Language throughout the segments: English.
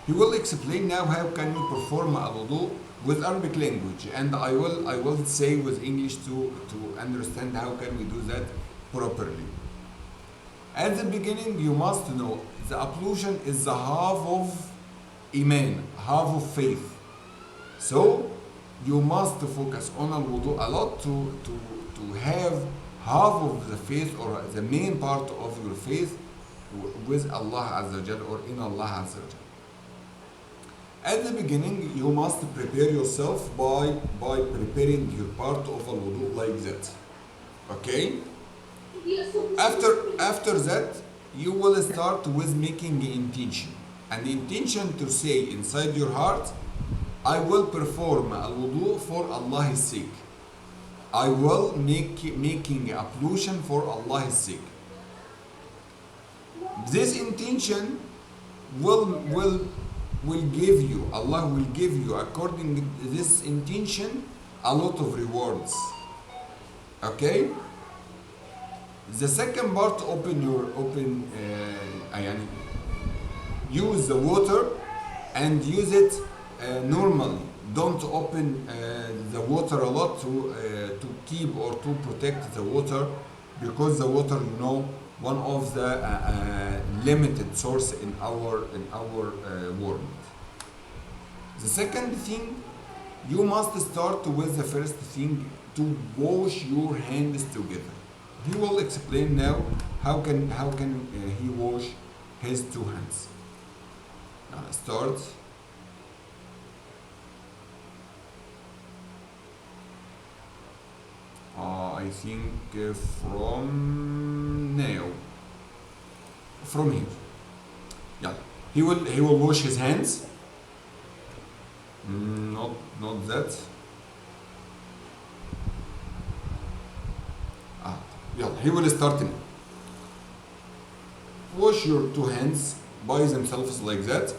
He will explain now how can you perform al-wudu with Arabic language, and I will say with English to understand how can we do that properly. At the beginning, you must know the ablution is the half of iman, half of faith. So you must focus on al-wudu a lot to have half of the faith or the main part of your faith with Allah Azza wa Jal or in Allah Azza wa Jal. At the beginning, you must prepare yourself by preparing your part of al-wudu like that. Okay? After that, you will start with making the intention. And the intention to say inside your heart, I will perform al-wudu for Allah's sake. I will making ablution for Allah's sake. This intention will give you, Allah will give you, according to this intention, a lot of rewards. Okay? The second part, use the water and use it normally. Don't open the water a lot to keep or to protect the water, because the water, one of the limited source in our world. The second thing, you must start with the first thing, to wash your hands together. He will explain now how can he wash his two hands. Now start. I think from now, from here. Yeah, he will wash his hands. Not that. Yeah, he will start in. Wash your two hands by themselves like that,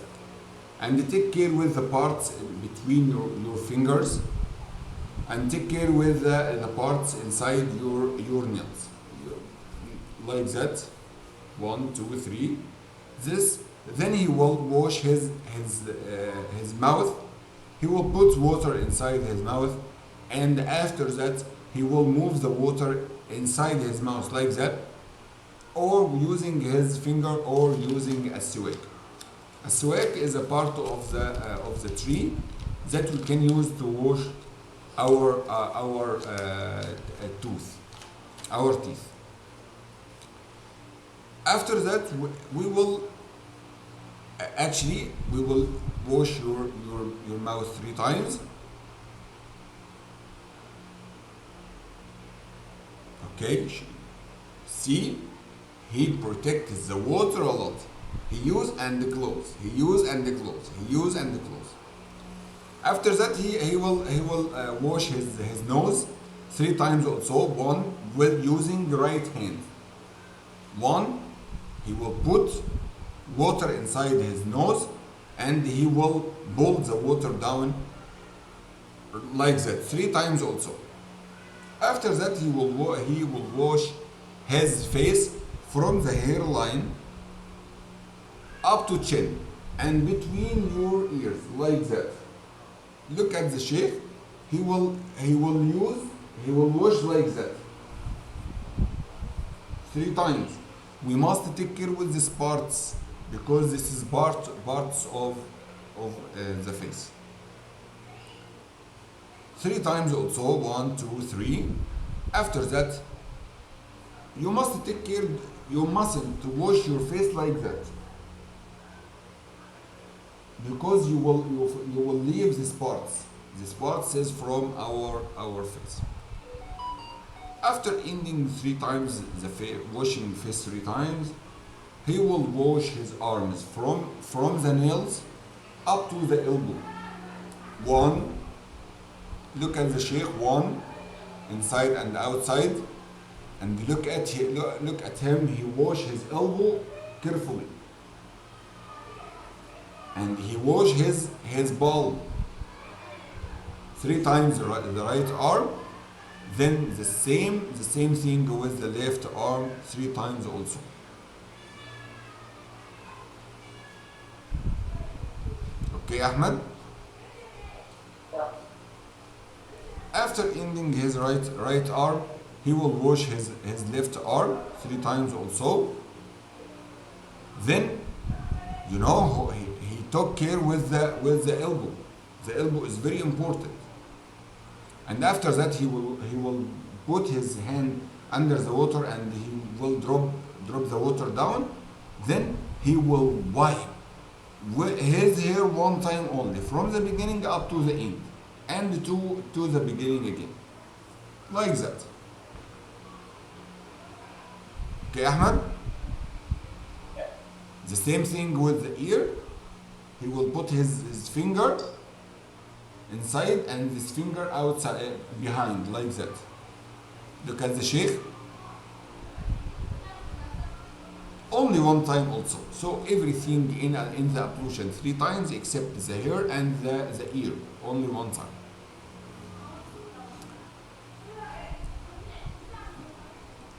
and take care with the parts between your fingers, and take care with the parts inside your nails, like that. 1, 2, 3. Then he will wash his mouth. He will put water inside his mouth, and after that he will move the water inside his mouth like that, or using his finger, or using a siwak. A siwak is a part of the tree that we can use to wash our teeth. After that, we will wash your mouth 3 times. Okay, see, he protects the water a lot. He use and close. He use and close. He use and close. After that, he will wash his nose 3 times also. 1 with using the right hand. 1, he will put water inside his nose, and he will pull the water down like that 3 times also. After that, he will wash his face from the hairline up to chin and between your ears like that. Look at the sheikh. He will wash like that 3 times. We must take care with these parts, because this is parts of the face. 3 times also. 1, 2, 3. After that, you must take care. You mustn't wash your face like that, because you will leave these parts. This part is from our face. After ending 3 times washing face 3 times, he will wash his arms from the nails up to the elbow. 1. Look at the sheikh. 1, inside and outside, and look at him. He wash his elbow carefully, and he wash his ball 3 times the right arm. Then the same thing with the left arm 3 times also. Okay, Ahmed? After ending his right arm, he will wash his left arm 3 times also. Then, you know, he took care with the elbow. The elbow is very important. And after that, he will put his hand under the water and he will drop the water down. Then he will wipe his hair 1 time only, from the beginning up to the end, and to the beginning again, like that. Okay, Ahmed? The same thing with the ear. He will put his finger inside and this finger outside, behind, like that. Look at the sheikh. Only 1 time also. So everything in the ablution 3 times except the hair and the ear. Only 1 time.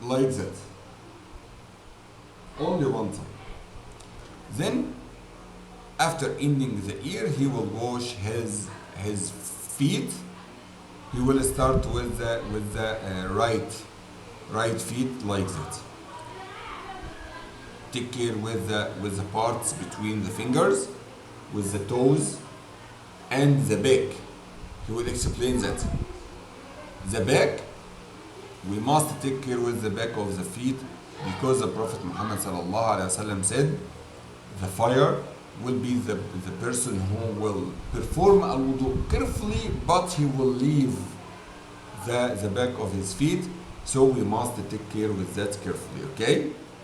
Like that. Only 1 time. Then, after ending the ear, he will wash his feet. He will start with the right feet, like that. Take care with the parts between the fingers, with the toes, and the back. He will explain that. The back, we must take care with the back of the feet, because the Prophet Muhammad ﷺ said, the fire will be the person who will perform al-wudu carefully, but he will leave the back of his feet. So we must take care with that carefully, okay?